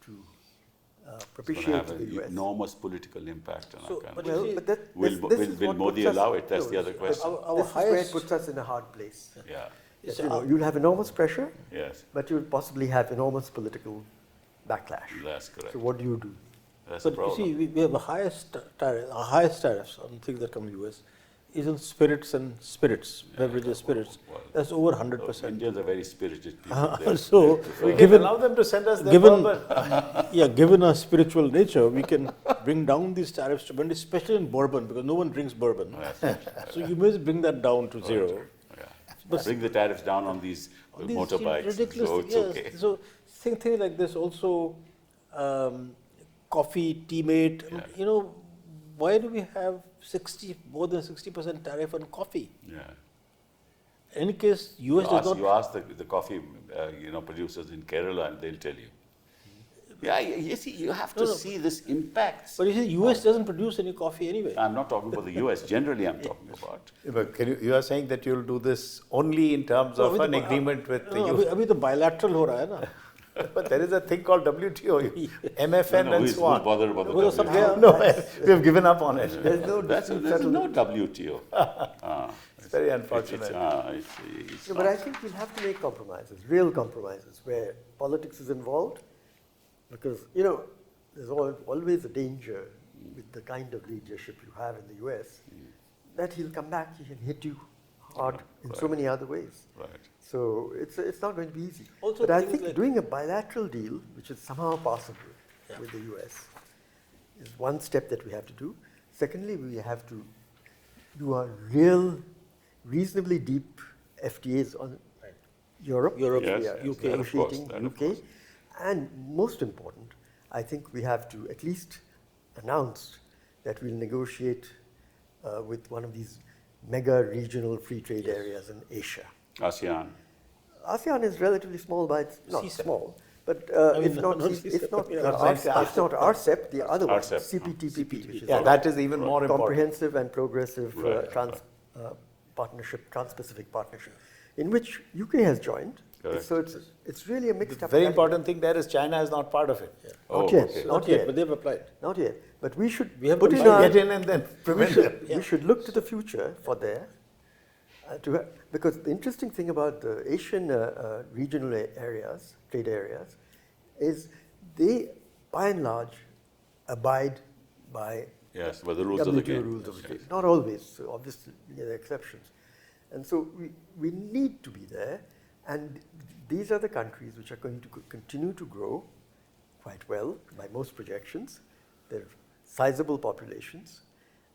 to It's going to propitiate have to the an US. enormous political impact on our So, country. but Well, you see, but that, Will this is what Modi puts us- allow it? That's no, the other question. our this is where it highest- puts us in a hard place. Yeah, That, So you'll have enormous pressure, yes, but you'll possibly have enormous political backlash. that's correct. So what do you do? That's the But you problem. see, we have the highest tariffs on things that come to the US is on spirits and spirits, beverages, spirits. well, That's over 100%. Indians are very spirited people. They're- So, We can given, allow them to send us their given, bourbon. given our spiritual nature, we can bring down these tariffs tremendously, especially in bourbon, because no one drinks bourbon. So you may bring that down to zero. Yeah. But- Bring the tariffs down on these These motorbikes, ridiculous so it's yes. okay. So things like this also, coffee, tea mate. Yeah. You know, why do we have more than 60% tariff on coffee? Yeah. In any case, US does not. You ask the coffee producers in Kerala and they'll tell you. Yeah, you see, you have to see this impacts. But you see, US doesn't produce any coffee anyway. I'm not talking about the US, generally I'm talking about. But you are saying that you'll do this only in terms of an agreement with the US. अभी तो bilateral हो रहा है ना. But there is a thing called WTO, MFN and so on. Who's bothered about the वो सब WTO? गया. No, we have given up on it. There's no There's no WTO. It's very unfortunate. It's No, but I think we'll have to make compromises, real compromises, where politics is involved, because, you know, there's always a danger with the kind of leadership you have in the US, that he'll come back, he can hit you hard in so many other ways. Right. So it's not going to be easy. Also but I things think like- doing a bilateral deal, which is somehow possible with the US, is one step that we have to do. Secondly, we have to do a real, reasonably deep FTAs on Europe. Europe, which we yes, are UK. That of course, negotiating, that of UK. course. And most important, I think we have to at least announce that we'll negotiate with one of these mega regional free trade areas in Asia. ASEAN. ASEAN is relatively small by its, not CSEP. small, but mean, if not, not if not, CSEP, if not RCEP, the other one, RCEP. CPTPP, which is Yeah, a that is even more important. comprehensive and progressive Right, partnership, trans-Pacific partnership, in which UK has joined. Correct. So it's really a mixed The up. very category. important thing there is China is not part of it. Oh, Not yet, okay. not Not yet, yet, but they've applied. not yet. But we should We have put to in buy- our, Get in and then prevent them. Yeah. we should look to the future for there, because the interesting thing about the Asian regional areas, trade areas, is they, by and large, abide by Yes, but the rules of the WTO game. rules of the Yes. game. Not always, so obviously there are exceptions. And so we need to be there, and these are the countries which are going to continue to grow quite well by most projections. They're sizable populations.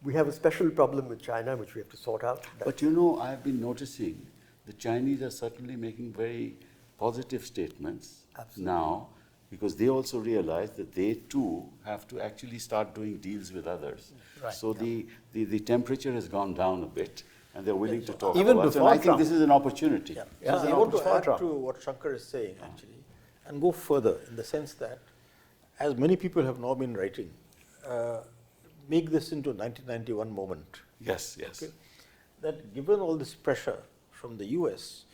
We have a special problem with China, which we have to sort out. But you know, I've been noticing the Chinese are certainly making very positive statements Absolutely. now, because they also realize that they too have to actually start doing deals with others. Right, So the temperature has gone down a bit, and they're willing to talk Even to us. And before I think Trump. this is an opportunity. Yeah. Yeah, So yeah, I want to before add Trump. to what Shankar is saying actually, and go further in the sense that, as many people have now been writing, make this into a 1991 moment. Yes, yes. Okay? That given all this pressure from the US,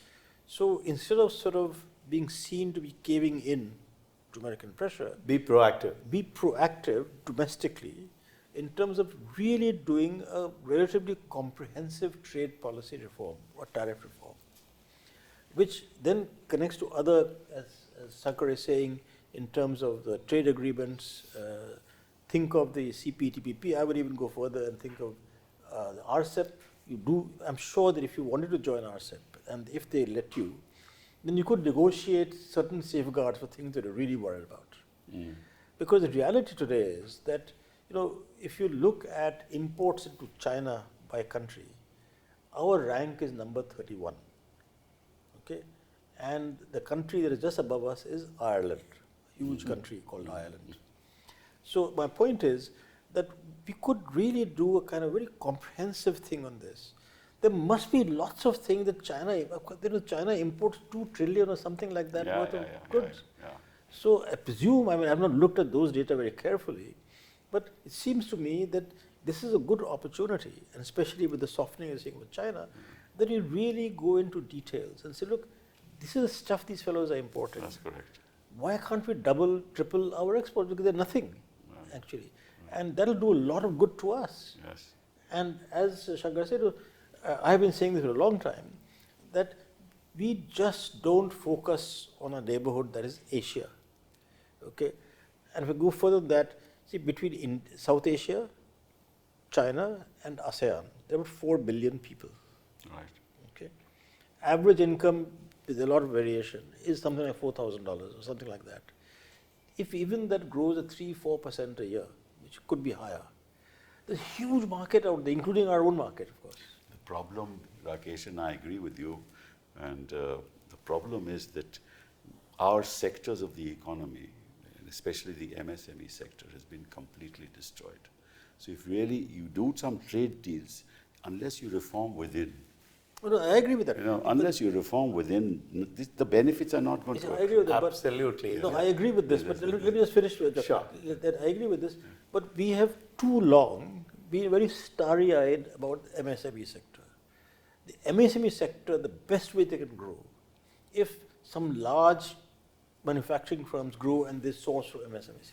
so instead of sort of being seen to be caving in to American pressure, Be proactive. be proactive domestically in terms of really doing a relatively comprehensive trade policy reform or tariff reform, which then connects to other, as Shankar is saying, in terms of the trade agreements. Think of the CPTPP. I would even go further and think of the RCEP. I'm sure that if you wanted to join RCEP, and if they let you, then you could negotiate certain safeguards for things that you're really worried about. Because the reality today is that, you know, if you look at imports into China by country, our rank is number 31. Okay? And the country that is just above us is Ireland, a huge country called Ireland. So my point is that we could really do a kind of very comprehensive thing on this. There must be lots of things that China imports 2 trillion or something like that worth of goods. Yeah. So I presume, I mean, I've not looked at those data very carefully, but it seems to me that this is a good opportunity, and especially with the softening you're seeing with China, that you really go into details and say, look, this is the stuff these fellows are importing. That's correct. Why can't we double, triple our exports? Because they're nothing, actually. And that'll do a lot of good to us. Yes. And as Shankar said, I've been saying this for a long time, that we just don't focus on a neighborhood that is Asia. Okay? And if we go further than that, see, between South Asia, China, and ASEAN, there are about 4 billion people. Right. Okay? Average income, with a lot of variation, is something like $4,000 or something like that. If even that grows at 3-4% a year, which could be higher, there's a huge market out there, including our own market, of course. The problem, Rakesh, and I agree with you, and the problem is that our sectors of the economy, and especially the MSME sector, has been completely destroyed. So if really you do some trade deals, unless you reform within, No, I agree with that. You know, unless you reform within, the benefits are not going Yes, to I agree with that. Absolutely. No, I agree with this, but let me just finish with that. Sure. I agree with this, but we have too long been very starry-eyed about the MSME sector. The MSME sector, the best way they can grow, if some large manufacturing firms grow and they source from MSMEs.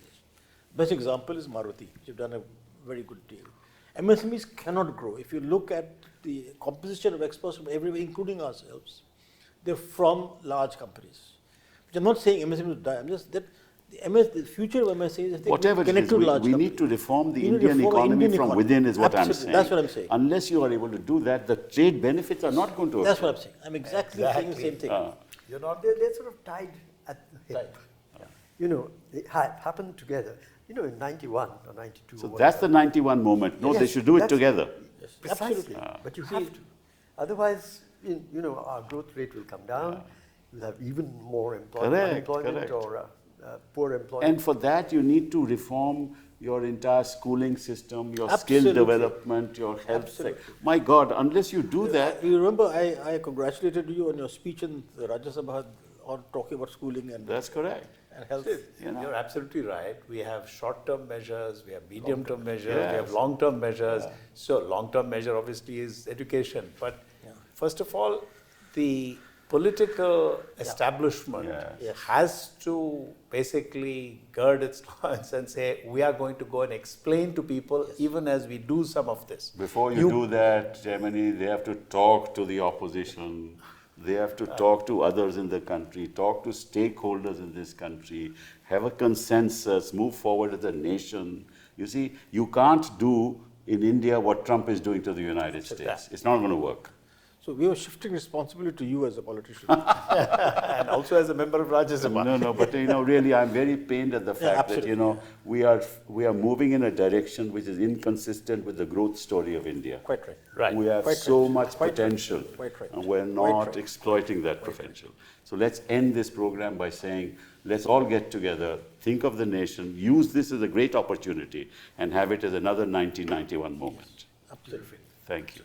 Best example is Maruti, which have done a very good deal. MSMEs cannot grow. If you look at the composition of experts from everywhere, including ourselves, they're from large companies. Which I'm not saying MSMEs will die. I'm just that the future of MSMEs is if they whatever it connect is, to we, large we companies. need to reform the You need to Indian reform the economy Indian from economy. within is what I'm Absolutely. saying. That's what I'm saying. Unless you are able to do that, the trade benefits are not going to That's occur. what I'm saying. I'm exactly saying the same thing. You're not They're sort of tied at the hip. Right. You know, they happened together. You know, in 91 or 92. So or that's the whatever. 91 moment. No, they Yes, should do it that's- together. Yes, Precisely. absolutely. But you See, have to. Otherwise, you know, our growth rate will come down. We'll have even more unemployment correct. or poor employment. And for that, you need to reform your entire schooling system, your Absolutely. skill development, your health. Absolutely. My God, unless you do that, You remember I congratulated you on your speech in the Rajya Sabha on talking about schooling and that's correct. health. You know. You're absolutely right. We have short-term measures, we have medium-term measures, Yes. we have long-term measures. So long-term measure obviously is education. But first of all, the political establishment Yes. has to basically gird its loins and say, we are going to go and explain to people even as we do some of this. Before you do that, Jaimini, they have to talk to the opposition. They have to talk to others in the country, talk to stakeholders in this country, have a consensus, move forward as a nation. You see, you can't do in India what Trump is doing to the United States. It's not going to work. So we are shifting responsibility to you as a politician. And also as a member of Rajya Sabha. No, but you know, really, I'm very pained at the fact that you know we are moving in a direction which is inconsistent with the growth story of India. Quite right. Right. We have Quite so right. much Quite right. potential, Quite right. and we're Quite not right. exploiting that potential. So let's end this program by saying, let's all get together, think of the nation, use this as a great opportunity, and have it as another 1991 moment. Absolutely. Thank you.